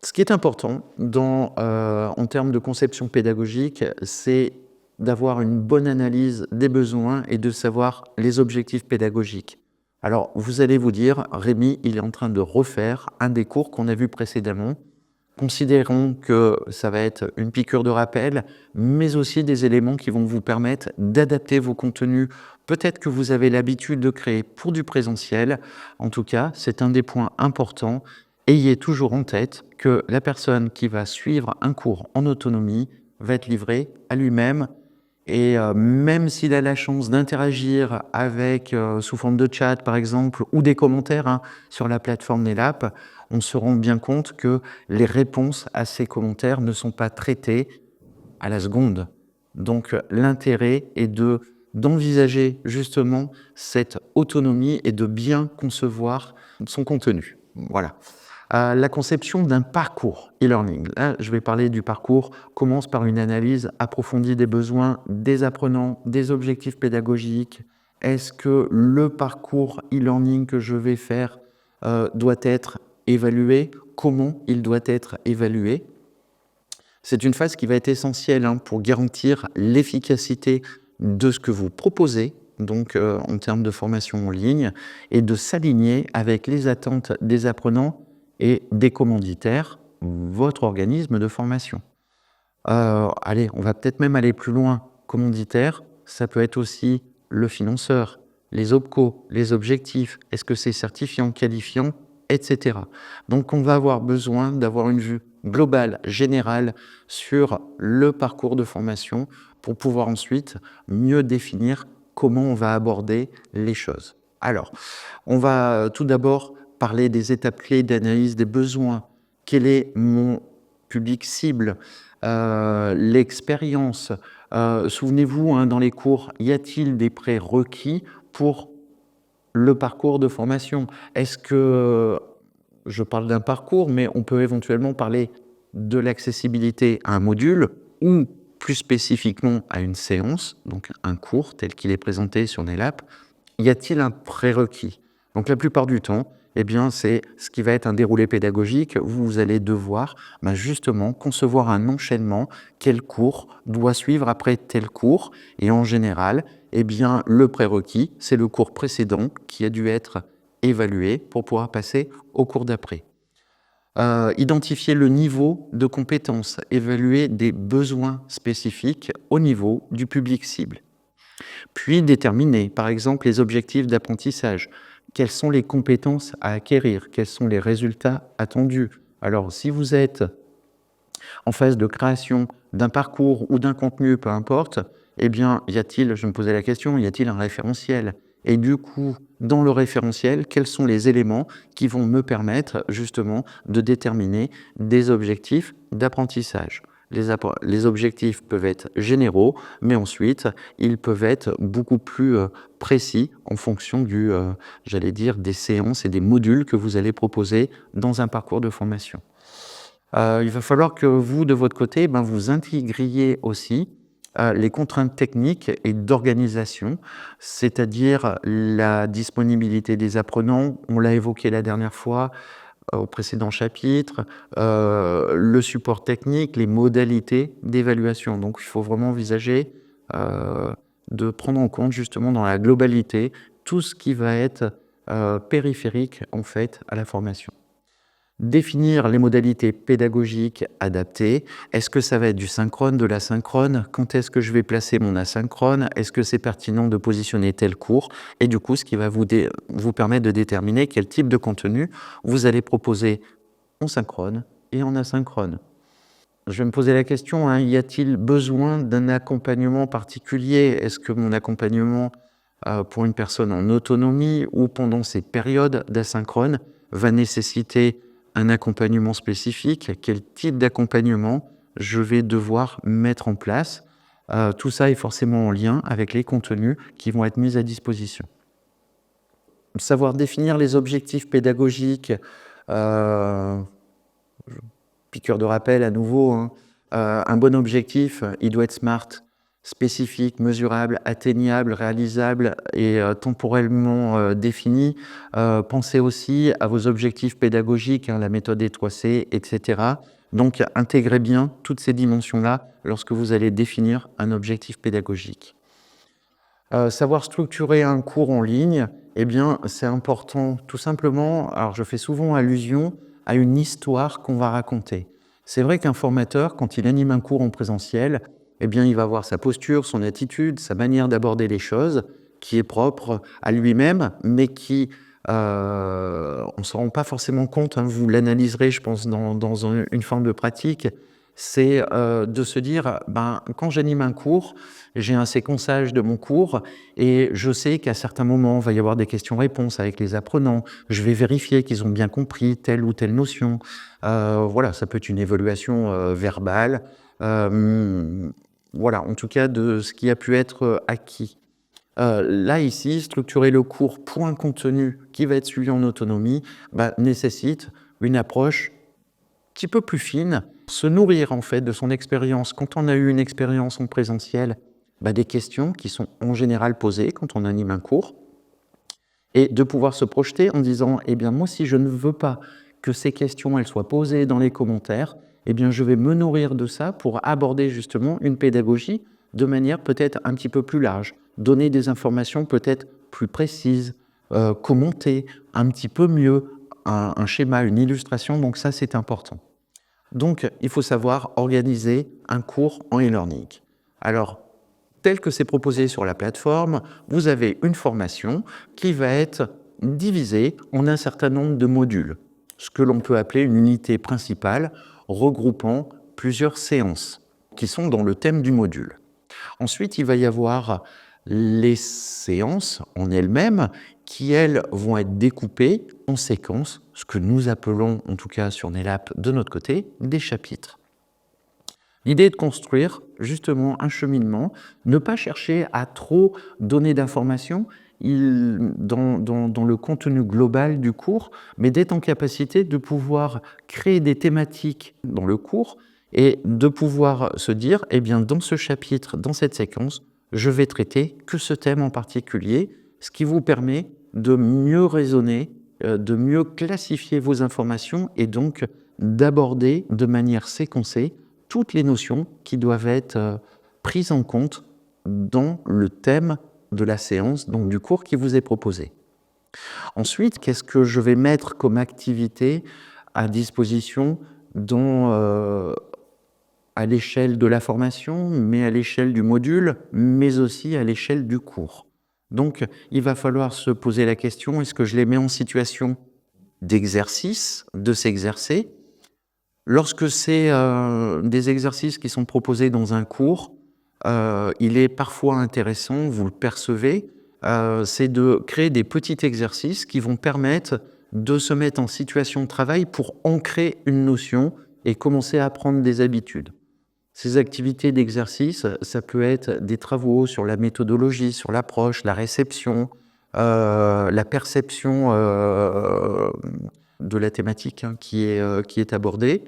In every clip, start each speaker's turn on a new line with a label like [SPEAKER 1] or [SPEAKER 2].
[SPEAKER 1] Ce qui est important en termes de conception pédagogique, c'est d'avoir une bonne analyse des besoins et de savoir les objectifs pédagogiques. Alors, vous allez vous dire, Rémi, il est en train de refaire un des cours qu'on a vu précédemment. Considérons que ça va être une piqûre de rappel, mais aussi des éléments qui vont vous permettre d'adapter vos contenus. Peut-être que vous avez l'habitude de créer pour du présentiel. En tout cas, c'est un des points importants. Ayez toujours en tête que la personne qui va suivre un cours en autonomie va être livrée à lui-même. Et même s'il a la chance d'interagir avec, sous forme de chat par exemple, ou des commentaires sur la plateforme NELAP, on se rend bien compte que les réponses à ces commentaires ne sont pas traitées à la seconde. Donc l'intérêt est d'envisager justement cette autonomie et de bien concevoir son contenu. Voilà. La conception d'un parcours e-learning. Là, je vais parler du parcours, commence par une analyse approfondie des besoins des apprenants, des objectifs pédagogiques. Est-ce que le parcours e-learning que je vais faire doit être évalué? Comment il doit être évalué? C'est une phase qui va être essentielle pour garantir l'efficacité de ce que vous proposez, donc en termes de formation en ligne, et de s'aligner avec les attentes des apprenants et des commanditaires, votre organisme de formation. Allez, on va peut-être même aller plus loin. Commanditaire, ça peut être aussi le financeur, les OPCO, les objectifs, est-ce que c'est certifiant, qualifiant, etc. Donc on va avoir besoin d'avoir une vue globale, générale sur le parcours de formation pour pouvoir ensuite mieux définir comment on va aborder les choses. Alors, on va tout d'abord parler des étapes clés d'analyse des besoins. Quel est mon public cible? L'expérience. Souvenez-vous, dans les cours, y a-t-il des prérequis pour le parcours de formation? Est-ce que, je parle d'un parcours, mais on peut éventuellement parler de l'accessibilité à un module ou plus spécifiquement à une séance, donc un cours tel qu'il est présenté sur NELAP. Y a-t-il un prérequis? Donc la plupart du temps, eh bien, c'est ce qui va être un déroulé pédagogique. Vous allez devoir justement concevoir un enchaînement. Quel cours doit suivre après tel cours? Et en général, eh bien, le prérequis, c'est le cours précédent qui a dû être évalué pour pouvoir passer au cours d'après. Identifier le niveau de compétence, évaluer des besoins spécifiques au niveau du public cible. Puis déterminer, par exemple, les objectifs d'apprentissage. Quelles sont les compétences à acquérir? Quels sont les résultats attendus? Alors, si vous êtes en phase de création d'un parcours ou d'un contenu, peu importe, eh bien, je me posais la question, y a-t-il un référentiel? Et du coup, dans le référentiel, quels sont les éléments qui vont me permettre justement de déterminer des objectifs d'apprentissage? Les objectifs peuvent être généraux, mais ensuite, ils peuvent être beaucoup plus précis en fonction des séances et des modules que vous allez proposer dans un parcours de formation. Il va falloir que vous, de votre côté, vous intégriez aussi les contraintes techniques et d'organisation, c'est-à-dire la disponibilité des apprenants. On l'a évoqué la dernière fois au précédent chapitre, le support technique, les modalités d'évaluation. Donc, il faut vraiment envisager de prendre en compte justement dans la globalité tout ce qui va être périphérique en fait à la formation. Définir les modalités pédagogiques adaptées. Est-ce que ça va être du synchrone, de l'asynchrone? Quand est-ce que je vais placer mon asynchrone? Est-ce que c'est pertinent de positionner tel cours? Et du coup, ce qui va vous permettre de déterminer quel type de contenu vous allez proposer en synchrone et en asynchrone. Je vais me poser la question, y a-t-il besoin d'un accompagnement particulier? Est-ce que mon accompagnement pour une personne en autonomie ou pendant ces périodes d'asynchrone va nécessiter un accompagnement spécifique? Quel type d'accompagnement je vais devoir mettre en place? Tout ça est forcément en lien avec les contenus qui vont être mis à disposition. Savoir définir les objectifs pédagogiques, piqûre de rappel à nouveau, un bon objectif, il doit être SMART. spécifiques, mesurables, atteignables, réalisables et temporellement définis. Pensez aussi à vos objectifs pédagogiques, hein, la méthode E3C, etc. Donc, intégrez bien toutes ces dimensions-là lorsque vous allez définir un objectif pédagogique. Savoir structurer un cours en ligne, eh bien, c'est important tout simplement, alors je fais souvent allusion à une histoire qu'on va raconter. C'est vrai qu'un formateur, quand il anime un cours en présentiel, eh bien, il va avoir sa posture, son attitude, sa manière d'aborder les choses, qui est propre à lui-même, mais qui, on ne s'en rend pas forcément compte, hein, vous l'analyserez, je pense, dans une forme de pratique, c'est de se dire, ben, quand j'anime un cours, j'ai un séquençage de mon cours et je sais qu'à certains moments, il va y avoir des questions-réponses avec les apprenants. Je vais vérifier qu'ils ont bien compris telle ou telle notion. Voilà, ça peut être une évaluation verbale. Voilà, en tout cas, de ce qui a pu être acquis. Là, ici, structurer le cours pour un contenu qui va être suivi en autonomie nécessite une approche un petit peu plus fine, se nourrir en fait de son expérience. Quand on a eu une expérience en présentiel, des questions qui sont en général posées quand on anime un cours, et de pouvoir se projeter en disant, eh bien moi si je ne veux pas que ces questions elles soient posées dans les commentaires, eh bien je vais me nourrir de ça pour aborder justement une pédagogie de manière peut-être un petit peu plus large, donner des informations peut-être plus précises, commenter un petit peu mieux un schéma, une illustration, donc ça c'est important. Donc, il faut savoir organiser un cours en e-learning. Alors, tel que c'est proposé sur la plateforme, vous avez une formation qui va être divisée en un certain nombre de modules, ce que l'on peut appeler une unité principale regroupant plusieurs séances qui sont dans le thème du module. Ensuite, il va y avoir les séances en elles-mêmes qui, elles, vont être découpées en séquences, ce que nous appelons, en tout cas sur NELAP de notre côté, des chapitres. L'idée est de construire justement un cheminement, ne pas chercher à trop donner d'informations dans le contenu global du cours, mais d'être en capacité de pouvoir créer des thématiques dans le cours et de pouvoir se dire, eh bien, dans ce chapitre, dans cette séquence, je vais traiter que ce thème en particulier, ce qui vous permet de mieux raisonner, de mieux classifier vos informations et donc d'aborder de manière séquencée toutes les notions qui doivent être prises en compte dans le thème de la séance, donc du cours qui vous est proposé. Ensuite, qu'est-ce que je vais mettre comme activité à disposition à l'échelle de la formation, mais à l'échelle du module, mais aussi à l'échelle du cours. Donc, il va falloir se poser la question, est-ce que je les mets en situation d'exercice, de s'exercer? Lorsque c'est des exercices qui sont proposés dans un cours, il est parfois intéressant, vous le percevez, c'est de créer des petits exercices qui vont permettre de se mettre en situation de travail pour ancrer une notion et commencer à prendre des habitudes. Ces activités d'exercice, ça peut être des travaux sur la méthodologie, sur l'approche, la réception, la perception de la thématique qui est abordée.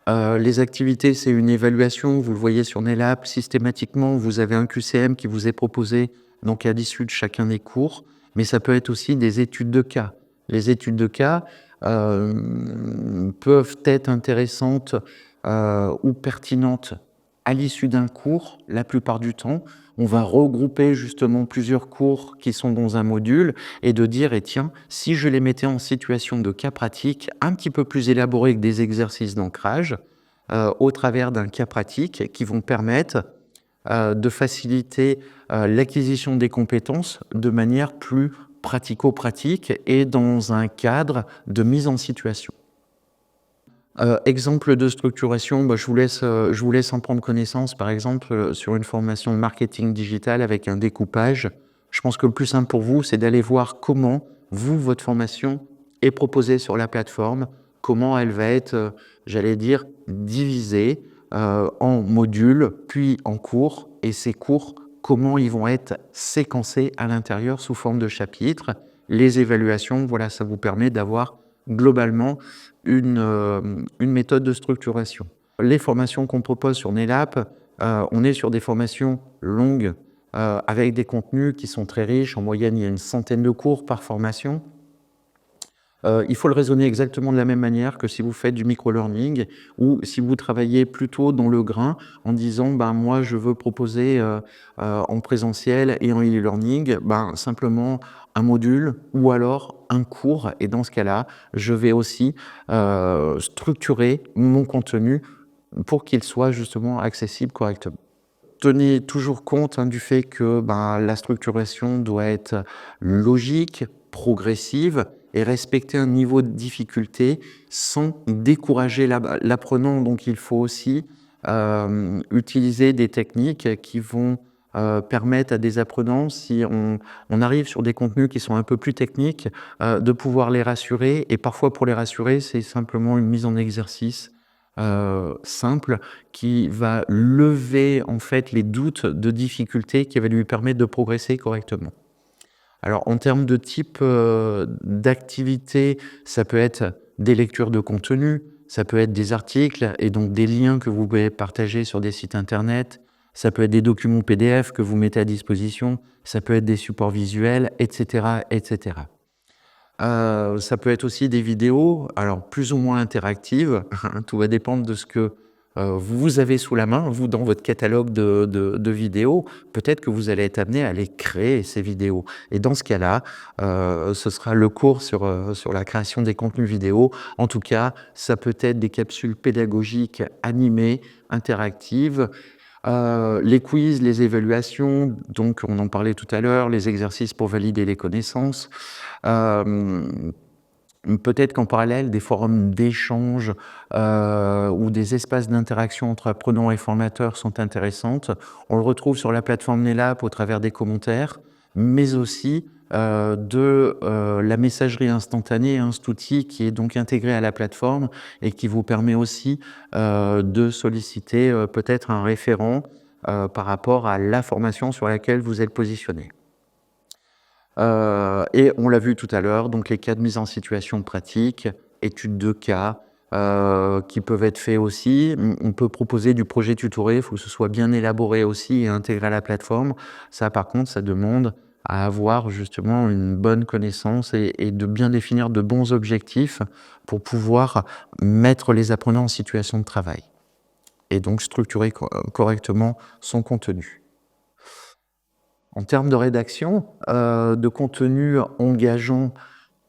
[SPEAKER 1] Les activités, c'est une évaluation, vous le voyez sur NELAP, systématiquement, vous avez un QCM qui vous est proposé donc à l'issue de chacun des cours, mais ça peut être aussi des études de cas. Les études de cas peuvent être intéressantes ou pertinentes à l'issue d'un cours, la plupart du temps. On va regrouper justement plusieurs cours qui sont dans un module et de dire, et tiens, si je les mettais en situation de cas pratique un petit peu plus élaboré que des exercices d'ancrage, au travers d'un cas pratique qui vont permettre de faciliter l'acquisition des compétences de manière plus pratico-pratique et dans un cadre de mise en situation. Exemple de structuration, je vous laisse en prendre connaissance, par exemple, sur une formation de marketing digital avec un découpage. Je pense que le plus simple pour vous, c'est d'aller voir comment votre formation est proposée sur la plateforme, comment elle va être, j'allais dire, divisée en modules, puis en cours, et ces cours, comment ils vont être séquencés à l'intérieur sous forme de chapitres. Les évaluations, voilà, ça vous permet d'avoir globalement une méthode de structuration. Les formations qu'on propose sur NELAP, On est sur des formations longues, avec des contenus qui sont très riches. En moyenne, il y a une centaine de cours par formation. Il faut le raisonner exactement de la même manière que si vous faites du micro-learning ou si vous travaillez plutôt dans le grain en disant: «Ben, moi, je veux proposer, en présentiel et en e-learning, ben, simplement un module ou alors un cours» et dans ce cas-là, je vais aussi, structurer mon contenu pour qu'il soit justement accessible correctement. Tenez toujours compte, hein, du fait que, ben, la structuration doit être logique, progressive et respecter un niveau de difficulté sans décourager l'apprenant. Donc il faut aussi, utiliser des techniques qui vont, permettre à des apprenants, si on arrive sur des contenus qui sont un peu plus techniques, de pouvoir les rassurer et parfois pour les rassurer, c'est simplement une mise en exercice, simple qui va lever en fait les doutes de difficulté qui va lui permettre de progresser correctement. Alors en termes de type, d'activité, ça peut être des lectures de contenu, ça peut être des articles et donc des liens que vous pouvez partager sur des sites internet, ça peut être des documents PDF que vous mettez à disposition, ça peut être des supports visuels et cetera et cetera. Ça peut être aussi des vidéos, alors plus ou moins interactives, tout va dépendre de ce que, vous avez sous la main, vous, dans votre catalogue de vidéos. Peut-être que vous allez être amené à les créer, ces vidéos et dans ce cas-là, ce sera le cours sur la création des contenus vidéo. En tout cas, ça peut être des capsules pédagogiques animées, interactives, les quiz, les évaluations, donc on en parlait tout à l'heure, les exercices pour valider les connaissances. Hem, Peut-être qu'en parallèle, des forums d'échange, ou des espaces d'interaction entre apprenants et formateurs sont intéressantes. On le retrouve sur la plateforme NELAP au travers des commentaires, mais aussi, la messagerie instantanée, hein, cet outil qui est donc intégré à la plateforme et qui vous permet aussi, de solliciter, peut-être un référent, par rapport à la formation sur laquelle vous êtes positionné. Et on l'a vu tout à l'heure, donc les cas de mise en situation pratique, études de cas, qui peuvent être faits aussi. On peut proposer du projet tutoré, il faut que ce soit bien élaboré aussi et intégré à la plateforme. Ça, par contre, ça demande à avoir justement une bonne connaissance et de bien définir de bons objectifs pour pouvoir mettre les apprenants en situation de travail et donc structurer correctement son contenu. En termes de rédaction, de contenu engageant,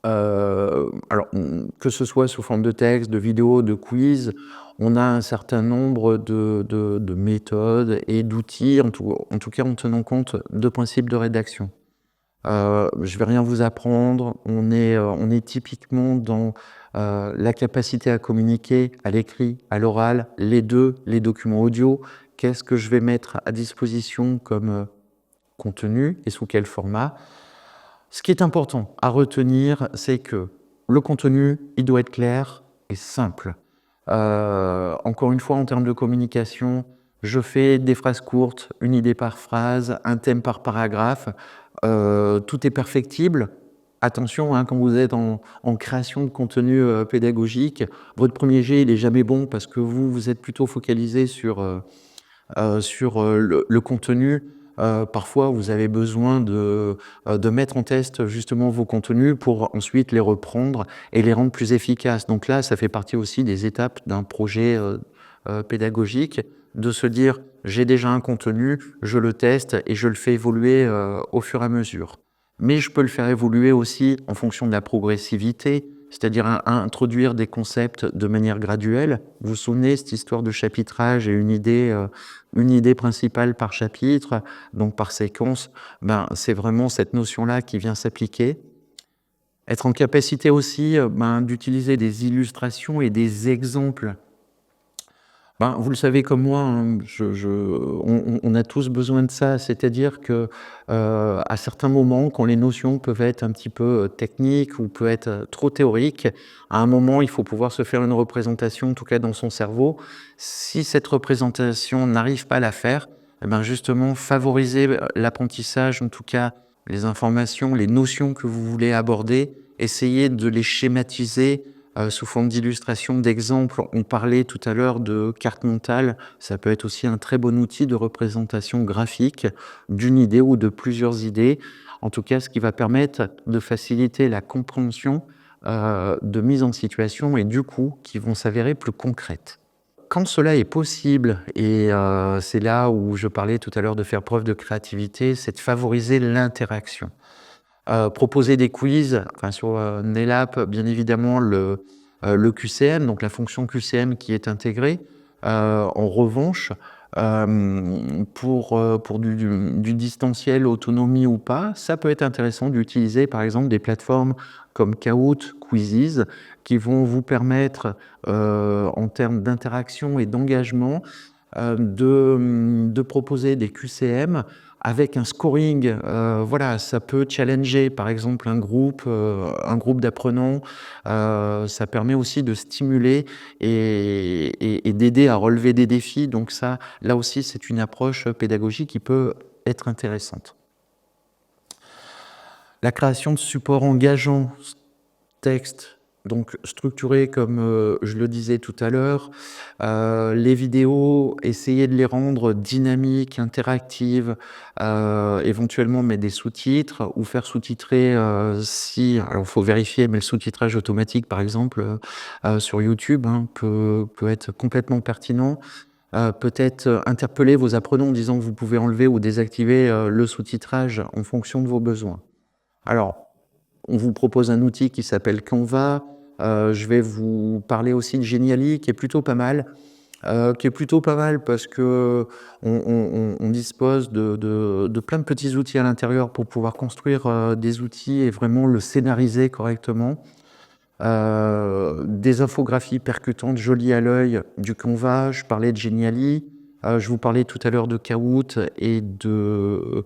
[SPEAKER 1] alors, que ce soit sous forme de texte, de vidéo, de quiz, on a un certain nombre de méthodes et d'outils, en tout cas en tenant compte de principes de rédaction. Je vais rien vous apprendre, on est typiquement dans, la capacité à communiquer à l'écrit, à l'oral, les 2, les documents audio. Qu'est-ce que je vais mettre à disposition comme, contenu et sous quel format? Ce qui est important à retenir, c'est que le contenu, il doit être clair et simple. Encore une fois, en termes de communication, je fais des phrases courtes, une idée par phrase, un thème par paragraphe. Tout est perfectible. Attention, hein, quand vous êtes en création de contenu pédagogique, votre premier jet, il est jamais bon parce que vous êtes plutôt focalisé sur le contenu. Parfois, vous avez besoin de mettre en test justement vos contenus pour ensuite les reprendre et les rendre plus efficaces. Donc là, ça fait partie aussi des étapes d'un projet pédagogique, de se dire: «J'ai déjà un contenu, je le teste et je le fais évoluer au fur et à mesure». Mais je peux le faire évoluer aussi en fonction de la progressivité, c'est-à-dire introduire des concepts de manière graduelle. Vous vous souvenez, cette histoire de chapitrage et une idée principale par chapitre, donc par séquence, ben, c'est vraiment cette notion-là qui vient s'appliquer. Être en capacité aussi, ben, d'utiliser des illustrations et des exemples. Ben, vous le savez comme moi, hein, on a tous besoin de ça. C'est-à-dire que, à certains moments, quand les notions peuvent être un petit peu, techniques ou peuvent être, trop théoriques, à un moment, il faut pouvoir se faire une représentation, en tout cas dans son cerveau. Si cette représentation n'arrive pas à la faire, et ben, justement favoriser, l'apprentissage, en tout cas les informations, les notions que vous voulez aborder, essayez de les schématiser, sous forme d'illustration, d'exemple. On parlait tout à l'heure de carte mentale. Ça peut être aussi un très bon outil de représentation graphique d'une idée ou de plusieurs idées. En tout cas, ce qui va permettre de faciliter la compréhension de mise en situation et du coup, qui vont s'avérer plus concrètes. Quand cela est possible, et c'est là où je parlais tout à l'heure de faire preuve de créativité, c'est de favoriser l'interaction. Proposer des quiz, enfin sur NetApp, bien évidemment, le QCM, donc la fonction QCM qui est intégrée. En revanche, pour du distanciel, autonomie ou pas, ça peut être intéressant d'utiliser par exemple des plateformes comme Kahoot, Quizzes, qui vont vous permettre, en termes d'interaction et d'engagement, de proposer des QCM avec un scoring. Voilà, ça peut challenger par exemple un groupe d'apprenants. Ça permet aussi de stimuler et d'aider à relever des défis. Donc ça, là aussi, c'est une approche pédagogique qui peut être intéressante. La création de supports engageants, texte, donc structuré comme je le disais tout à l'heure. Les vidéos, essayer de les rendre dynamiques, interactives, éventuellement mettre des sous-titres ou faire sous-titrer si, alors il faut vérifier, mais le sous-titrage automatique par exemple sur YouTube peut être complètement pertinent. Peut-être interpeller vos apprenants en disant que vous pouvez enlever ou désactiver le sous-titrage en fonction de vos besoins. Alors, on vous propose un outil qui s'appelle Canva. Je vais vous parler aussi de Genially, qui est plutôt pas mal. Parce que on dispose de plein de petits outils à l'intérieur pour pouvoir construire des outils et vraiment le scénariser correctement. Des infographies percutantes, jolies à l'œil du Canva. Je parlais de Genially. Je vous parlais tout à l'heure de Kahoot et de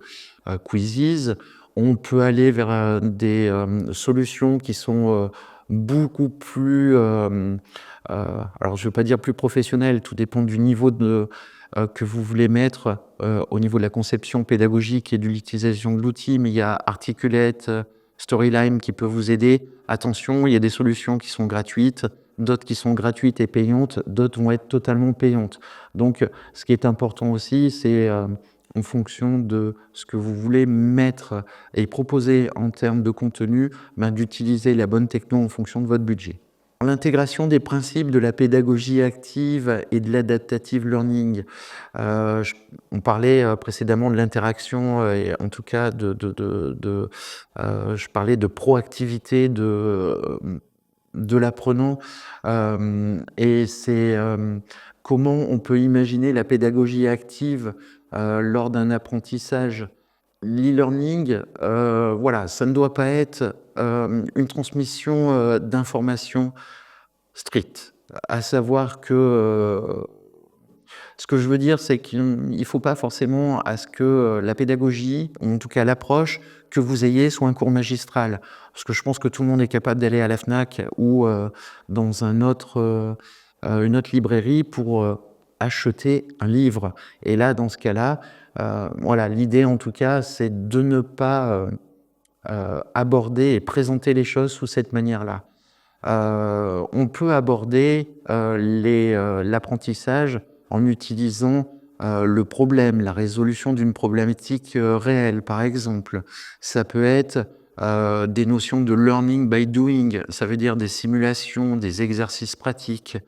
[SPEAKER 1] Quizzes. On peut aller vers des solutions qui sont beaucoup plus, alors je ne veux pas dire plus professionnelles, tout dépend du niveau que vous voulez mettre au niveau de la conception pédagogique et de l'utilisation de l'outil, mais il y a Articulate, Storyline qui peut vous aider. Attention, il y a des solutions qui sont gratuites, d'autres qui sont gratuites et payantes, d'autres vont être totalement payantes. Donc, ce qui est important aussi, c'est en fonction de ce que vous voulez mettre et proposer en termes de contenu, d'utiliser la bonne techno en fonction de votre budget. L'intégration des principes de la pédagogie active et de l'adaptative learning. On parlait précédemment de l'interaction et en tout cas je parlais de proactivité de l'apprenant et c'est comment on peut imaginer la pédagogie active lors d'un apprentissage. L'e-learning, voilà, ça ne doit pas être une transmission d'informations strictes. À savoir que ce que je veux dire, c'est qu'il ne faut pas forcément à ce que la pédagogie, ou en tout cas l'approche que vous ayez, soit un cours magistral. Parce que je pense que tout le monde est capable d'aller à la FNAC ou dans une autre librairie pour acheter un livre. Et là, dans ce cas-là, voilà, l'idée en tout cas, c'est de ne pas aborder et présenter les choses sous cette manière-là. On peut aborder l'apprentissage en utilisant le problème, la résolution d'une problématique réelle, par exemple. Ça peut être des notions de learning by doing, ça veut dire des simulations, des exercices pratiques.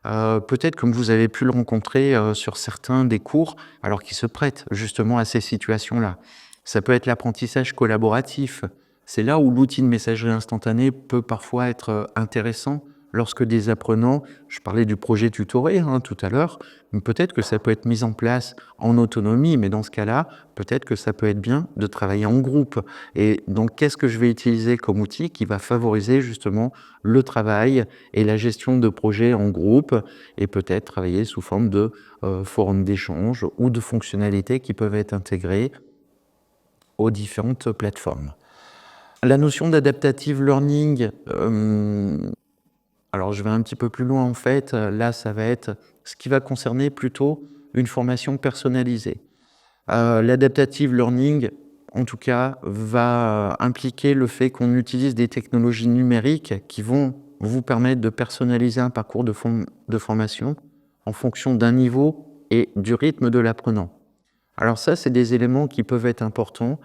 [SPEAKER 1] Peut-être comme vous avez pu le rencontrer sur certains des cours, alors qui se prêtent justement à ces situations-là. Ça peut être l'apprentissage collaboratif. C'est là où l'outil de messagerie instantanée peut parfois être intéressant lorsque des apprenants, je parlais du projet tutoré tout à l'heure, mais peut-être que ça peut être mis en place en autonomie, mais dans ce cas-là, peut-être que ça peut être bien de travailler en groupe. Et donc, qu'est-ce que je vais utiliser comme outil qui va favoriser justement le travail et la gestion de projets en groupe et peut-être travailler sous forme de forum d'échange ou de fonctionnalités qui peuvent être intégrées aux différentes plateformes. La notion d'adaptative learning, alors je vais un petit peu plus loin en fait, là ça va être ce qui va concerner plutôt une formation personnalisée. L'adaptative learning, en tout cas, va impliquer le fait qu'on utilise des technologies numériques qui vont vous permettre de personnaliser un parcours de formation en fonction d'un niveau et du rythme de l'apprenant. Alors ça, c'est des éléments qui peuvent être importants.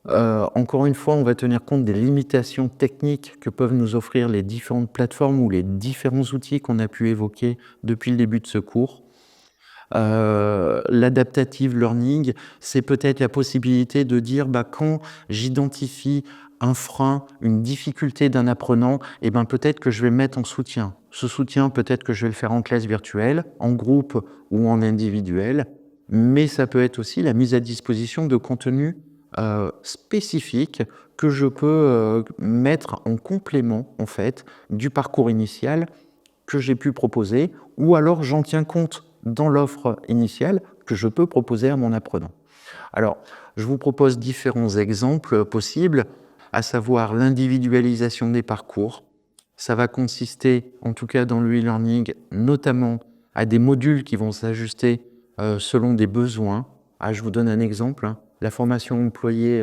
[SPEAKER 1] Encore une fois, on va tenir compte des limitations techniques que peuvent nous offrir les différentes plateformes ou les différents outils qu'on a pu évoquer depuis le début de ce cours. L'adaptative learning, c'est peut-être la possibilité de dire quand j'identifie un frein, une difficulté d'un apprenant, et peut-être que je vais le mettre en soutien. Ce soutien, peut-être que je vais le faire en classe virtuelle, en groupe ou en individuel, mais ça peut être aussi la mise à disposition de contenus spécifiques que je peux mettre en complément en fait du parcours initial que j'ai pu proposer, ou alors j'en tiens compte dans l'offre initiale que je peux proposer à mon apprenant. Alors, je vous propose différents exemples possibles, à savoir l'individualisation des parcours. Ça va consister, en tout cas dans le e-learning, notamment à des modules qui vont s'ajuster selon des besoins. Je vous donne un exemple, la formation employée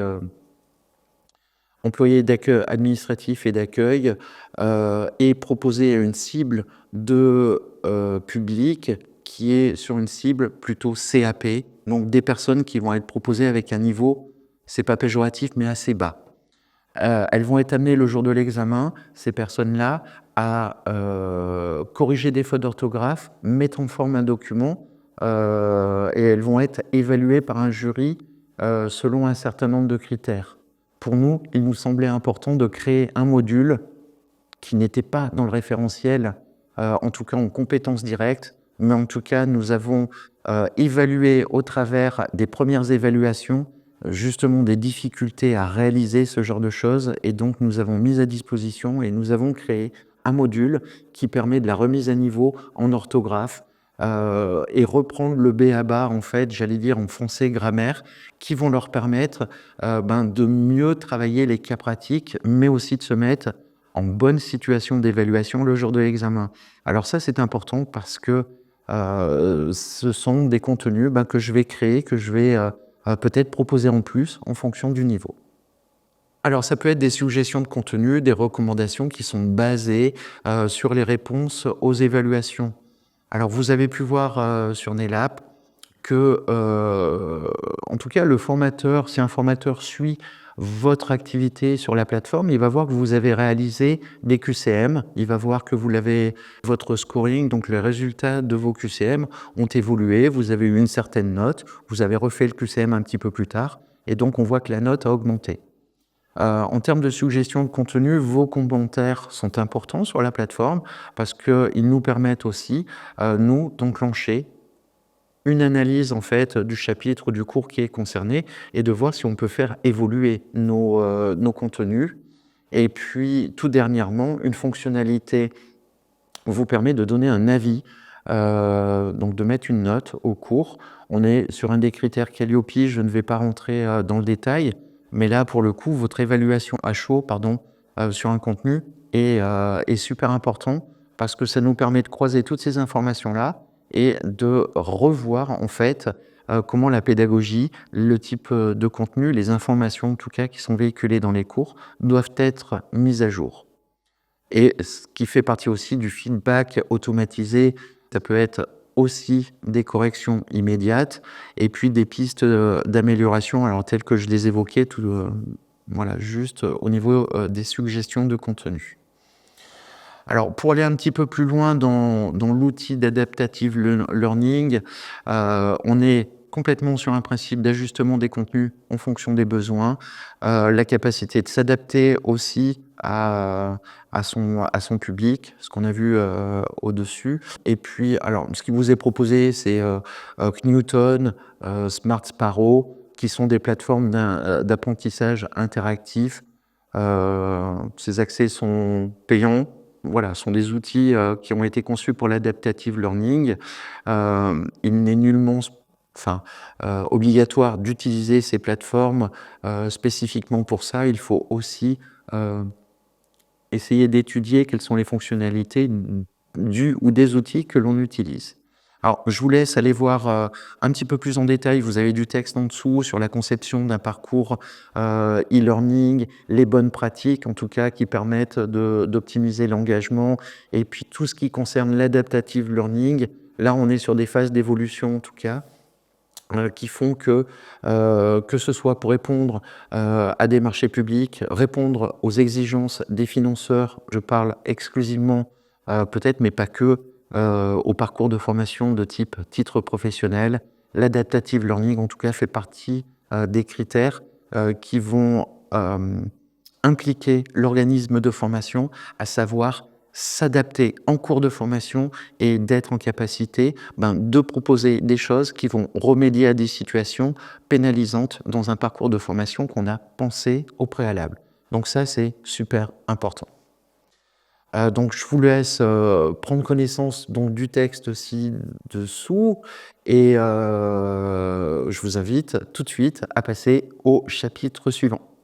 [SPEAKER 1] d'accueil administratif et d'accueil est proposée à une cible de public qui est sur une cible plutôt CAP, donc des personnes qui vont être proposées avec un niveau, c'est pas péjoratif, mais assez bas. Elles vont être amenées le jour de l'examen, ces personnes-là, à corriger des fautes d'orthographe, mettre en forme un document, et elles vont être évaluées par un jury selon un certain nombre de critères. Pour nous, il nous semblait important de créer un module qui n'était pas dans le référentiel, en tout cas en compétences directes, mais en tout cas, nous avons évalué au travers des premières évaluations justement des difficultés à réaliser ce genre de choses, et donc nous avons mis à disposition et nous avons créé un module qui permet de la remise à niveau en orthographe et reprendre le b.a.-ba en fait, j'allais dire en français grammaire, qui vont leur permettre de mieux travailler les cas pratiques, mais aussi de se mettre en bonne situation d'évaluation le jour de l'examen. Alors ça, c'est important parce que ce sont des contenus que je vais créer, que je vais peut-être proposer en plus en fonction du niveau. Alors ça peut être des suggestions de contenu, des recommandations qui sont basées sur les réponses aux évaluations. Alors vous avez pu voir sur NELAP que, en tout cas, le formateur, si un formateur suit votre activité sur la plateforme, il va voir que vous avez réalisé des QCM, il va voir que votre scoring, donc les résultats de vos QCM ont évolué, vous avez eu une certaine note, vous avez refait le QCM un petit peu plus tard, et donc on voit que la note a augmenté. En termes de suggestions de contenu, vos commentaires sont importants sur la plateforme parce qu'ils nous permettent aussi, nous, d'enclencher une analyse en fait du chapitre, du cours qui est concerné, et de voir si on peut faire évoluer nos contenus. Et puis, tout dernièrement, une fonctionnalité vous permet de donner un avis, donc de mettre une note au cours. On est sur un des critères Calliope, je ne vais pas rentrer dans le détail, mais là, pour le coup, votre évaluation à chaud, sur un contenu est super important parce que ça nous permet de croiser toutes ces informations-là et de revoir en fait comment la pédagogie, le type de contenu, les informations en tout cas qui sont véhiculées dans les cours doivent être mises à jour. Et ce qui fait partie aussi du feedback automatisé, ça peut être aussi des corrections immédiates et puis des pistes d'amélioration, alors telles que je les évoquais, juste au niveau des suggestions de contenu. Alors, pour aller un petit peu plus loin dans l'outil d'adaptative learning, on est complètement sur un principe d'ajustement des contenus en fonction des besoins, la capacité de s'adapter aussi à son public, ce qu'on a vu au-dessus. Et puis, alors, ce qui vous est proposé, c'est Knewton, Smart Sparrow, qui sont des plateformes d'apprentissage interactif. Ces accès sont payants. Voilà, sont des outils qui ont été conçus pour l'adaptative learning. Il n'est nullement obligatoire d'utiliser ces plateformes spécifiquement pour ça. Il faut aussi essayer d'étudier quelles sont les fonctionnalités du ou des outils que l'on utilise. Alors, je vous laisse aller voir un petit peu plus en détail. Vous avez du texte en dessous sur la conception d'un parcours e-learning, les bonnes pratiques, en tout cas, qui permettent d'optimiser l'engagement. Et puis, tout ce qui concerne l'adaptative learning, là, on est sur des phases d'évolution, en tout cas, qui font que ce soit pour répondre à des marchés publics, répondre aux exigences des financeurs, je parle exclusivement, peut-être, mais pas que, au parcours de formation de type titre professionnel. L'adaptative learning, en tout cas, fait partie des critères qui vont impliquer l'organisme de formation, à savoir s'adapter en cours de formation et d'être en capacité de proposer des choses qui vont remédier à des situations pénalisantes dans un parcours de formation qu'on a pensé au préalable. Donc ça, c'est super important. Donc je vous laisse prendre connaissance donc, du texte ci-dessous et je vous invite tout de suite à passer au chapitre suivant.